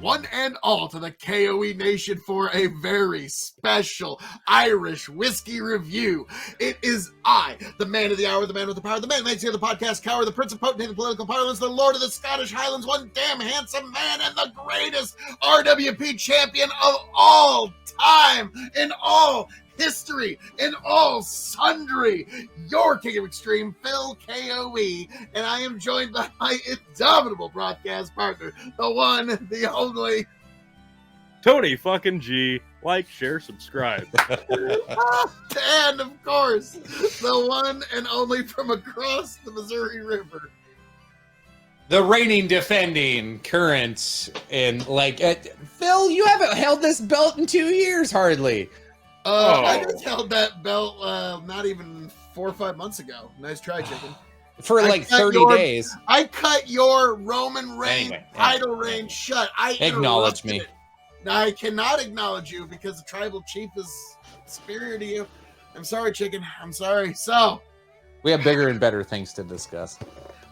one and all to the K.O.E Nation for a very special Irish whiskey review. It is I, the man of the hour, the man with the power, the man who makes here the podcast cower, the prince of potentate of political parlance, the lord of the Scottish Highlands, one damn handsome man, and the greatest RWP champion of all time in all history, in all sundry, your king of extreme, Phil K.O.E, and I am joined by my indomitable broadcast partner, the one, the only, Tony fucking G. Like, share, subscribe. and of course, the one and only from across the Missouri River, the reigning, defending, current, and Phil, you haven't held this belt in 2 years, hardly. I just held that belt not even 4 or 5 months ago. Nice try, chicken. For 30 days. I cut your Roman Reigns title reign shut. Acknowledge me. I cannot acknowledge you because the tribal chief is superior to you. I'm sorry, chicken. I'm sorry. So, we have bigger and better things to discuss.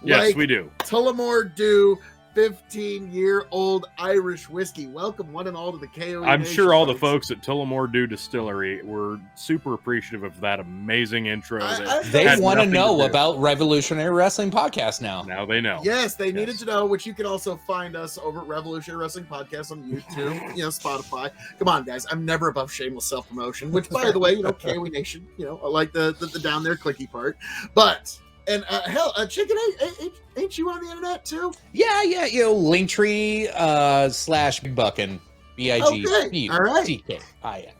Yes, we do. Tullamore Dew, 15-year-old Irish whiskey. Welcome one and all to the K.O.E. I'm Nation, sure all folks. the folks at Tullamore Dew Distillery were super appreciative of that amazing intro. They want to know about Revolutionary Wrestling Podcast now. Now they know. Yes, they needed to know, which you can also find us over at Revolutionary Wrestling Podcast on YouTube, Spotify. Come on, guys. I'm never above shameless self-promotion, which, by the way, K.O.E. Nation, I like the down there clicky part. But... And chicken, ain't you on the internet too? Yeah, Linktree / Buckin, BIG. Okay. All right. TK. Yeah.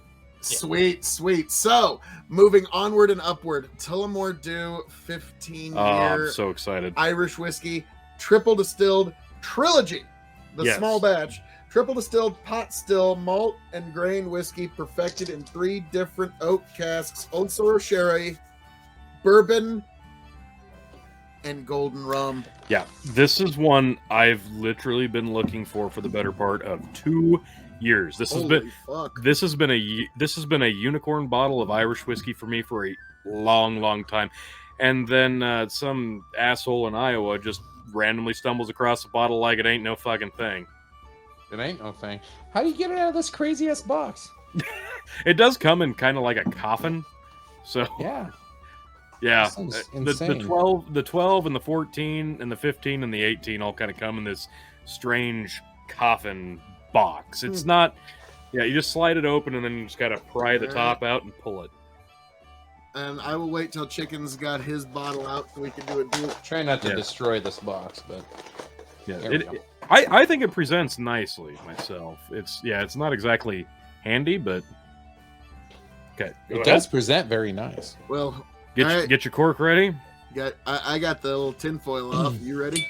Sweet. So, moving onward and upward, Tullamore Dew, 15-year. I'm so excited. Irish whiskey, triple distilled trilogy, small batch, triple distilled pot still malt and grain whiskey, perfected in 3 different oak casks: Old Sorrow Sherry, bourbon, and golden rum. Yeah, this is one I've literally been looking for the better part of 2 years. This has been a unicorn bottle of Irish whiskey for me for a long time. And then some asshole in Iowa just randomly stumbles across a bottle like it ain't no fucking thing. It ain't no thing. How do you get it out of this crazy ass box? It does come in kind of like a coffin. So yeah, the 12 and the 14 and the 15 and the 18 all kind of come in this strange coffin box. It's not, you just slide it open and then you just got to pry the top out and pull it. And I will wait till Chicken's got his bottle out so we can do it. Try not to destroy this box, but I think it presents nicely myself. It's not exactly handy, but okay. It does present very nice. Well, Get your cork ready. I got the little tinfoil off. You ready?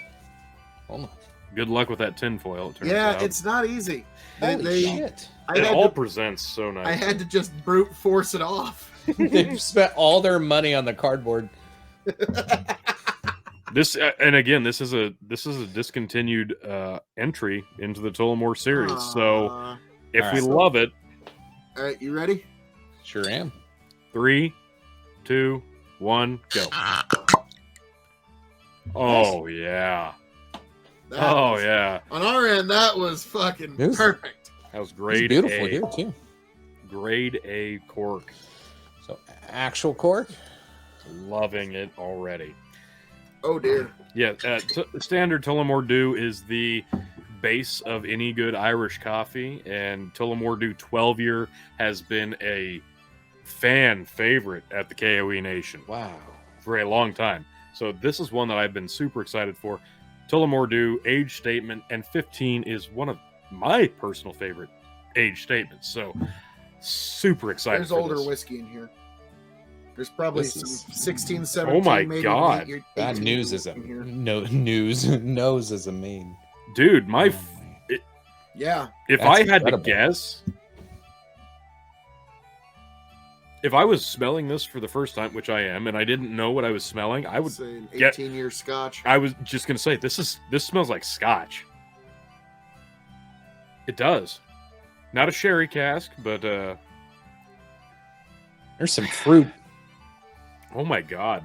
Hold on. Good luck with that tinfoil. It turns out. It's not easy. Holy shit. It all presents so nice. I had to just brute force it off. They've spent all their money on the cardboard. This and again, this is a discontinued entry into the Tullamore series. So if we love it, all right, you ready? Sure am. 3, 2, 1, go. Oh, yeah. Yeah. On our end, that was fucking perfect. That was grade A. Beautiful here, too. Grade A cork. So, actual cork? Loving it already. Oh, dear. Yeah, standard Tullamore Dew is the base of any good Irish coffee, and Tullamore Dew 12-year has been a fan favorite at the K.O.E. Nation. Wow. For a long time. So this is one that I've been super excited for. Tullamore Dew, age statement, and 15 is one of my personal favorite age statements. So super excited. There's for older this. whiskey in here. There's probably some 16, 17. Oh my maybe god. That news is a nose is a main. Dude, if I had to guess, if I was smelling this for the first time, which I am, and I didn't know what I was smelling, I would say an 18-year Scotch. I was just gonna say this smells like Scotch. It does. Not a sherry cask, but there's some fruit. Oh my god.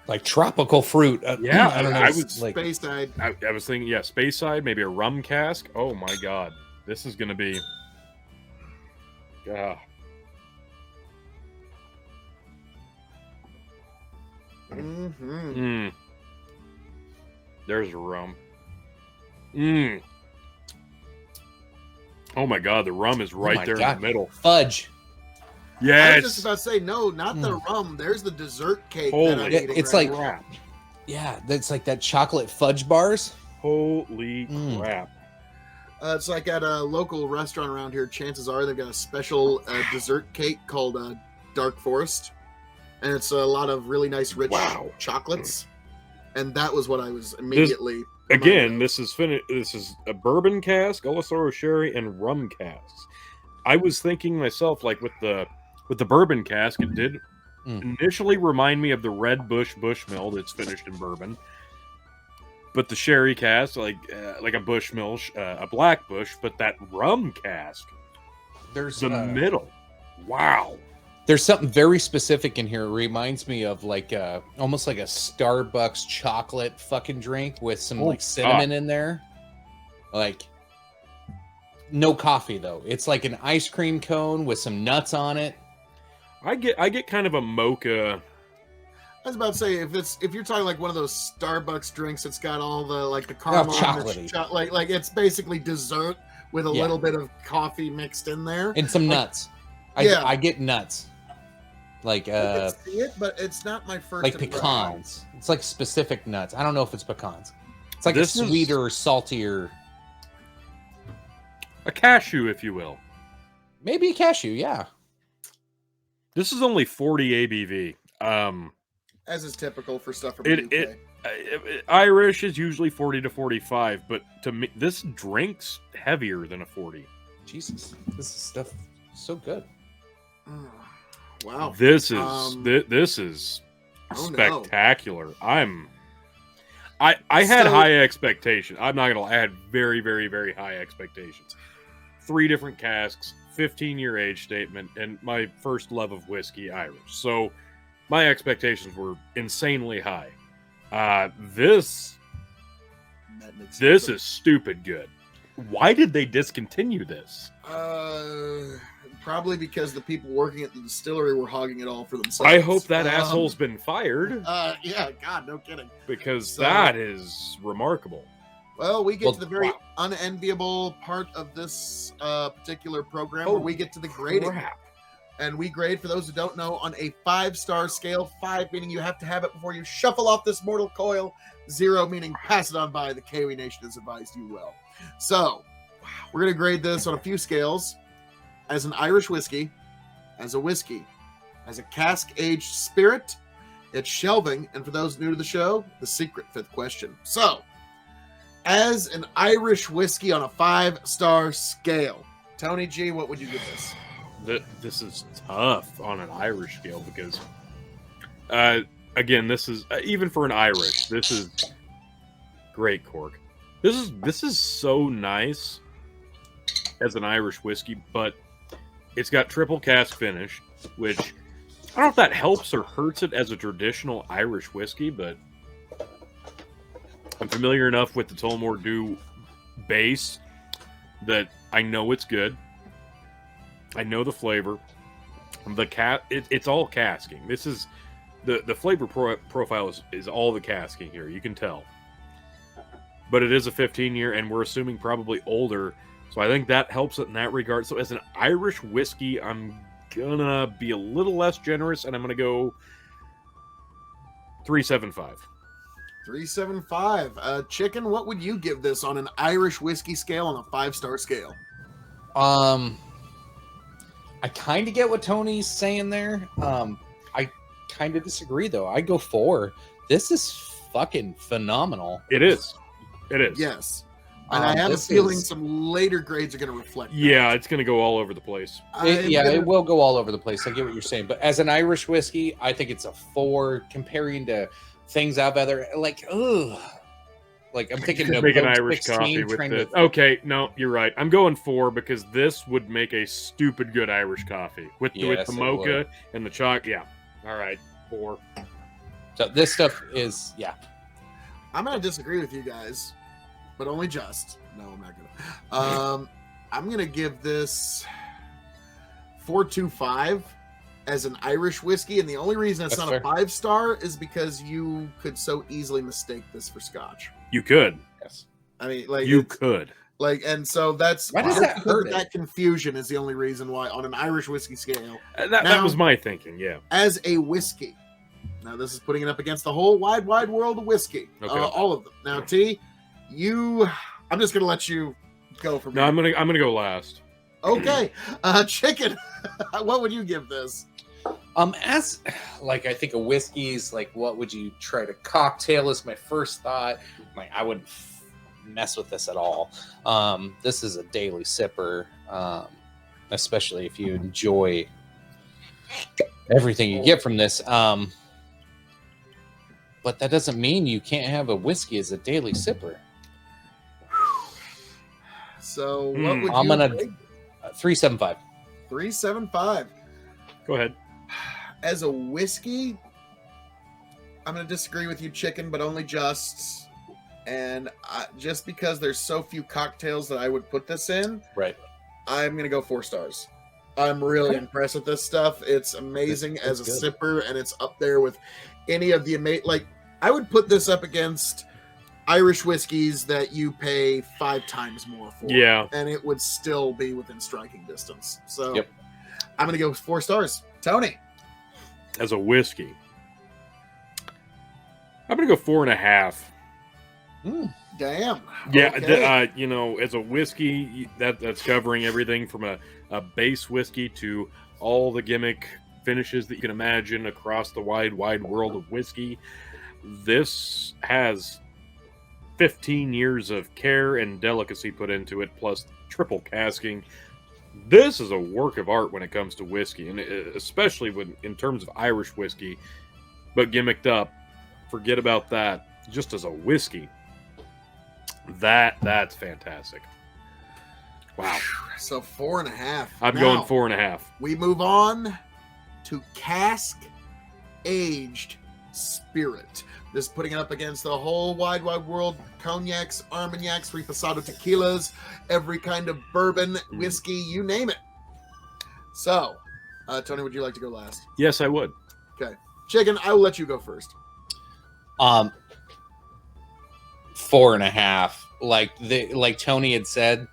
Like tropical fruit. Yeah, I don't know. I was like Speyside. I was thinking, yeah, Speyside, maybe a rum cask. Oh my god, this is gonna be. Mm-hmm. There's a rum. Oh my god, the rum is right there in the middle. Fudge. Yes. I was just about to say, no, not the rum. There's the dessert cake that I'm Holy, eating it's right like- now. Yeah, that's like that chocolate fudge bars. holy crap. It's like at a local restaurant around here. Chances are they've got a special dessert cake called Dark Forest, and it's a lot of really nice, rich chocolates. And that was what I was immediately. Again, this is This is a bourbon cask, Oloroso sherry, and rum casks. I was thinking myself, like with the bourbon cask, it did initially remind me of the Red Bush Bushmill that's finished in bourbon. But the sherry cask, like a Bushmill, a Black Bush, but that rum cask, There's the middle. Wow. There's something very specific in here. It reminds me of like almost like a Starbucks chocolate fucking drink with some like cinnamon in there. Like no coffee though. It's like an ice cream cone with some nuts on it. I get kind of a mocha. I was about to say, if you're talking like one of those Starbucks drinks, it's got all the like the caramel, chocolatey. like it's basically dessert with a little bit of coffee mixed in there and some nuts. I get nuts. Like I can see it, but it's not my first. Like pecans. It's like specific nuts. I don't know if it's pecans. It's like a sweeter, saltier. A cashew, if you will. Maybe a cashew, yeah. This is only 40 ABV. As is typical for stuff from the UK. Irish is usually 40 to 45, but to me, this drink's heavier than a 40. Jesus, this stuff so good. Wow, this is spectacular. No. I had high expectations. I'm not gonna lie, I had very, very, very high expectations. 3 different casks, 15-year age statement, and my first love of whiskey, Irish. So my expectations were insanely high. This is stupid good. Why did they discontinue this? Probably because the people working at the distillery were hogging it all for themselves. I hope that asshole's been fired. Yeah, God, no kidding. Because that is remarkable. Well, we get to the very unenviable part of this particular program where we get to the grading. Crap. And we grade, for those who don't know, on a 5-star scale. 5 meaning you have to have it before you shuffle off this mortal coil. 0 meaning pass it on by. The K.O.E Nation has advised you well. So, we're going to grade this on a few scales. As an Irish whiskey, as a whiskey, as a cask-aged spirit, it's shelving. And for those new to the show, the secret 5th question. So, as an Irish whiskey on a 5-star scale, Tony G, what would you give this? This is tough on an Irish scale because, again, this is even for an Irish. This is great cork. This is so nice as an Irish whiskey, but it's got triple cask finish, which I don't know if that helps or hurts it as a traditional Irish whiskey, but I'm familiar enough with the Tullamore Dew base that I know it's good. I know the flavor. It's all casking. This is the flavor profile is all the casking here. You can tell. But it is a 15-year, and we're assuming probably older. So I think that helps it in that regard. So as an Irish whiskey, I'm gonna be a little less generous, and I'm gonna go 3.75. 3.75. Chicken, what would you give this on an Irish whiskey scale on a 5-star scale? I kind of get what Tony's saying there. I kind of disagree, though. I go 4. This is fucking phenomenal. It is. It is. Yes. And I have a feeling some later grades are going to reflect that. Yeah, it's going to go all over the place. It will go all over the place. I get what you're saying. But as an Irish whiskey, I think it's a 4 comparing to things I've ever, like, ugh. Like, I'm thinking of make an Irish coffee with this. Okay, no, you're right. I'm going 4 because this would make a stupid good Irish coffee with the mocha and the chocolate. Yeah. All right, 4. So this stuff is, yeah. I'm gonna disagree with you guys, but only just. No, I'm not gonna. I'm gonna give this 4.25 as an Irish whiskey, and the only reason it's That's not fair. a 5-star is because you could so easily mistake this for Scotch. You could. Yes. I mean, like You could. like, and so that's Why does that hurt it? That confusion is the only reason why on an Irish whiskey scale. That was my thinking. Yeah. As a whiskey, now this is putting it up against the whole wide world of whiskey, Okay. all of them. Now, T, I'm just gonna let you go from No, here. I'm gonna go last. Okay, Chicken, what would you give this? As like, I think a whiskey's like, what would you try to cocktail is my first thought. Like, I wouldn't mess with this at all. This is a daily sipper, especially if you enjoy everything you get from this. But that doesn't mean you can't have a whiskey as a daily sipper. So what would I'm you gonna rate? 3.75. 3.75. Go ahead. As a whiskey, I'm going to disagree with you, Chicken, but only just. And just because there's so few cocktails that I would put this in, Right. I'm going to go 4 stars. I'm really impressed with this stuff. It's amazing as a good. sipper, and it's up there with any of the like. I would put this up against Irish whiskeys that you pay 5 times more for. Yeah. And it would still be within striking distance. So Yep. I'm going to go with 4 stars. Tony. As a whiskey, I'm gonna go 4.5. Damn. Yeah, Okay. as a whiskey, that's covering everything from a base whiskey to all the gimmick finishes that you can imagine across the wide world of whiskey. This has 15 years of care and delicacy put into it, plus triple casking. This is a work of art when it comes to whiskey, and especially in terms of Irish whiskey, but gimmicked up. Forget about that. Just as a whiskey, that's fantastic. Wow. So 4.5. I'm Now, going 4.5. We move on to cask aged spirit. This putting it up against the whole wide world: cognacs, armagnacs, reposado tequilas, every kind of bourbon, whiskey, you name it. So, Tony, would you like to go last? Yes, I would. Okay, Chicken, I will let you go first. 4.5. Like Tony had said,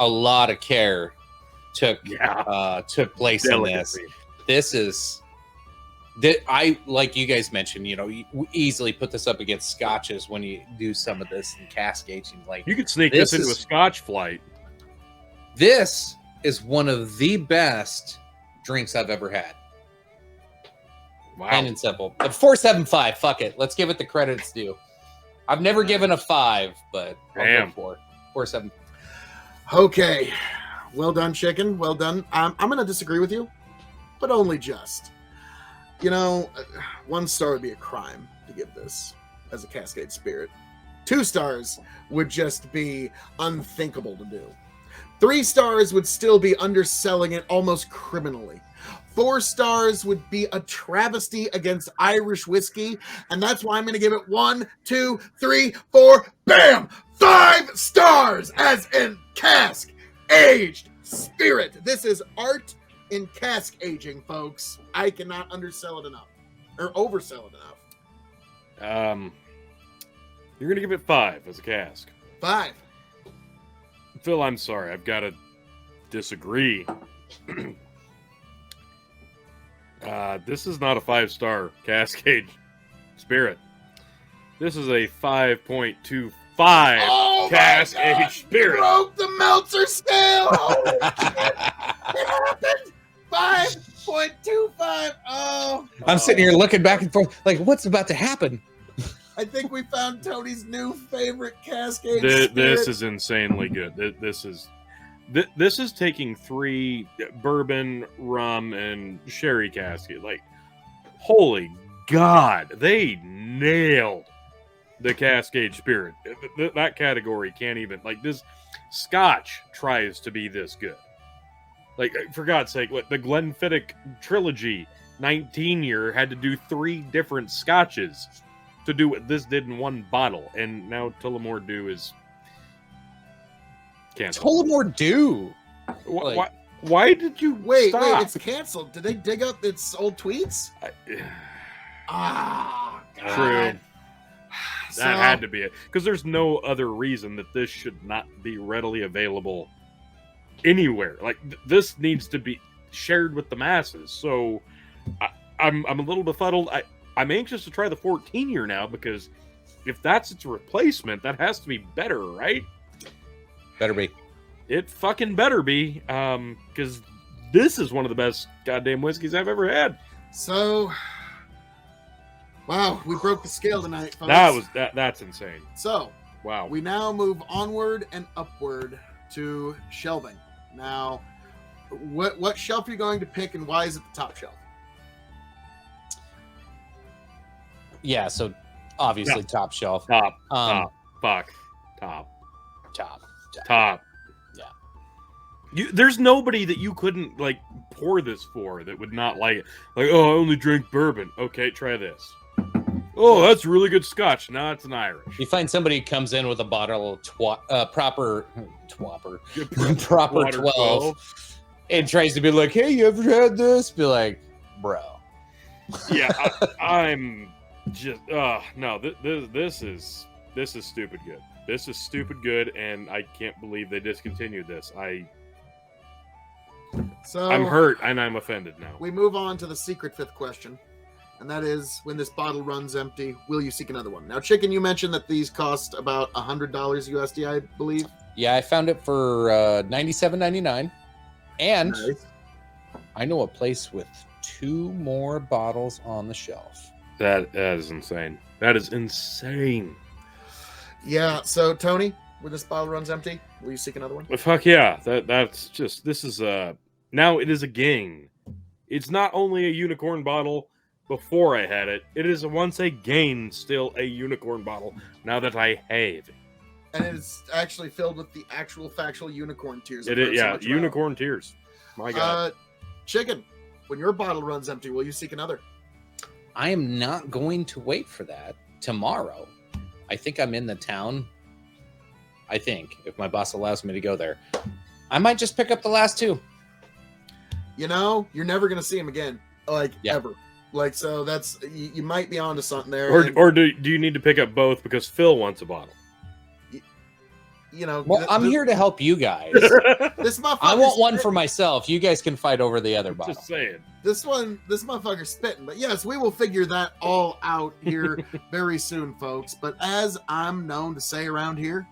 a lot of care took place in this. Delicacy. This is that I like you guys mentioned. You easily put this up against scotches when you do some of this in cask aging. Like, You could sneak This this into a is- Scotch flight. this is one of the best drinks I've ever had. Wow. Plain and simple. But 4.75. Fuck it. Let's give it the credit it's due. I've never given a 5, but I'll Damn. go 4.7. Okay, well done, Chicken. Well done. I'm going to disagree with you, but only just. 1 star would be a crime to give this as a Cascade Spirit. 2 stars would just be unthinkable to do. 3 stars would still be underselling it almost criminally. 4 stars would be a travesty against Irish whiskey, and that's why I'm going to give it 1, 2, 3, 4, bam! 5 stars as in cask aged spirit. This is art in cask aging, folks. I cannot undersell it enough, or oversell it enough. You're gonna give it 5 as a cask. 5. Phil, I'm sorry. I've got to disagree. This is not a 5-star Cascade Spirit. This is a 5.25 Oh Cask my God, Aged Spirit. broke the Meltzer scale. Holy shit. It happened. 5.25. Oh, I'm sitting here looking back and forth, like, what's about to happen? I think we found Tony's new favorite Cascade This Spirit. is insanely good. This is taking 3 bourbon, rum, and sherry casket. Like, holy God, they nailed the Cascade Spirit. That category can't even, like, this Scotch tries to be this good. Like, for God's sake, what the Glenfiddich trilogy 19-year had to do 3 different scotches to do what this did in one bottle, and now Tullamore Dew is canceled. Tullamore Dew. Why did you wait? stop? Wait, it's canceled. Did they dig up its old tweets? True. That had to be it, because there's no other reason that this should not be readily available anywhere. Like this needs to be shared with the masses. So I'm a little befuddled. I'm anxious to try the 14-year now, because if that's its replacement, that has to be better, right? Better be. It fucking better be, because this is one of the best goddamn whiskeys I've ever had. So, wow, we broke the scale tonight, folks. That's insane. So, wow, we now move onward and upward to shelving. Now, what shelf are you going to pick, and why is it the top shelf? Yeah, so obviously top shelf. Top. Yeah. There's nobody that you couldn't like pour this for that would not like it. Like, oh, I only drink bourbon. Okay, try this. Oh, that's really good scotch. Now it's an Irish. You find somebody who comes in with a bottle of proper 12 and tries to be like, hey, you ever had this? Be like, bro. Yeah, I'm just no. This is stupid good. This is stupid good, and I can't believe they discontinued this. I'm hurt and I'm offended now. We move on to the secret 5th question, and that is, when this bottle runs empty, will you seek another one? Now, Chicken, you mentioned that these cost about $100 USD, I believe. Yeah, I found it for $97.99, and nice. I know a place with 2 more bottles on the shelf. That is insane. That is insane. Yeah. So, Tony, when this bottle runs empty, will you seek another one? Well, fuck yeah. That's just, this is now it is a gain. It's not only a unicorn bottle before I had it. It is once again still a unicorn bottle now that I have it. And it's actually filled with the actual factual unicorn tears. It is, yeah, unicorn tears. My God. Chicken, when your bottle runs empty, will you seek another? I am not going to wait for that tomorrow. I think I'm in the town. I think, if my boss allows me to go there, I might just pick up the last 2. You know, you're never going to see him again, ever. Like, so that's, you might be onto something there. Or do you need to pick up both because Phil wants a bottle? You know, well, I'm here to help you guys. This motherfucker. I want one for myself. You guys can fight over the other bottle. Just saying. This motherfucker's spitting. But yes, we will figure that all out here very soon, folks. But as I'm known to say around here,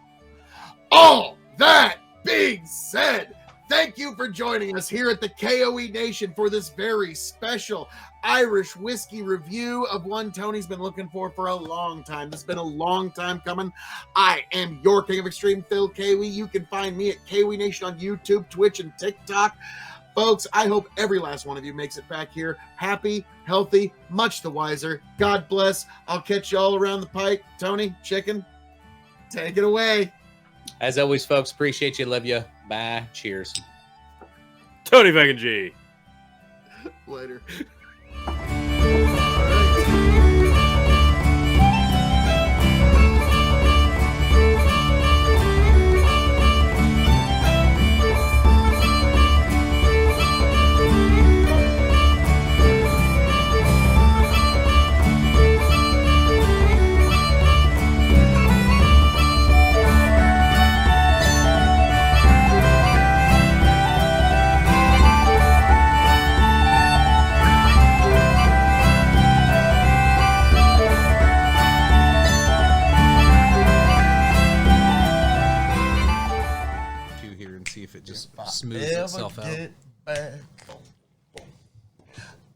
all that being said, thank you for joining us here at the K.O.E. Nation for this very special Irish whiskey review of one Tony's been looking for a long time. This has been a long time coming. I am your King of Extreme, Phil K.O.E. You can find me at K.O.E. Nation on YouTube, Twitch, and TikTok. Folks, I hope every last one of you makes it back here happy, healthy, much the wiser. God bless. I'll catch you all around the pike. Tony, Chicken, take it away. As always, folks, appreciate you. Love you. Bye. Cheers. Tony fucking G. Later. Smooths itself out. Get back,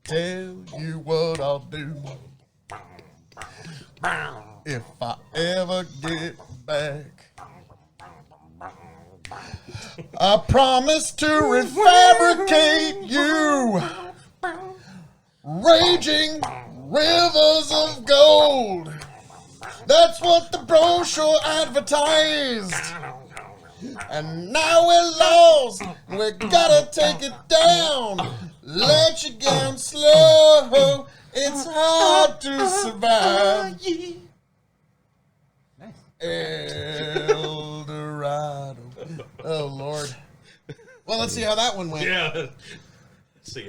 tell you what I'll do. If I ever get back, I promise to refabricate you. Raging rivers of gold. That's what the brochure advertised. And now we're lost, we gotta take it down. Let you down slow. El Dorado. Oh, Lord. Well, let's see how that one went. Yeah. See.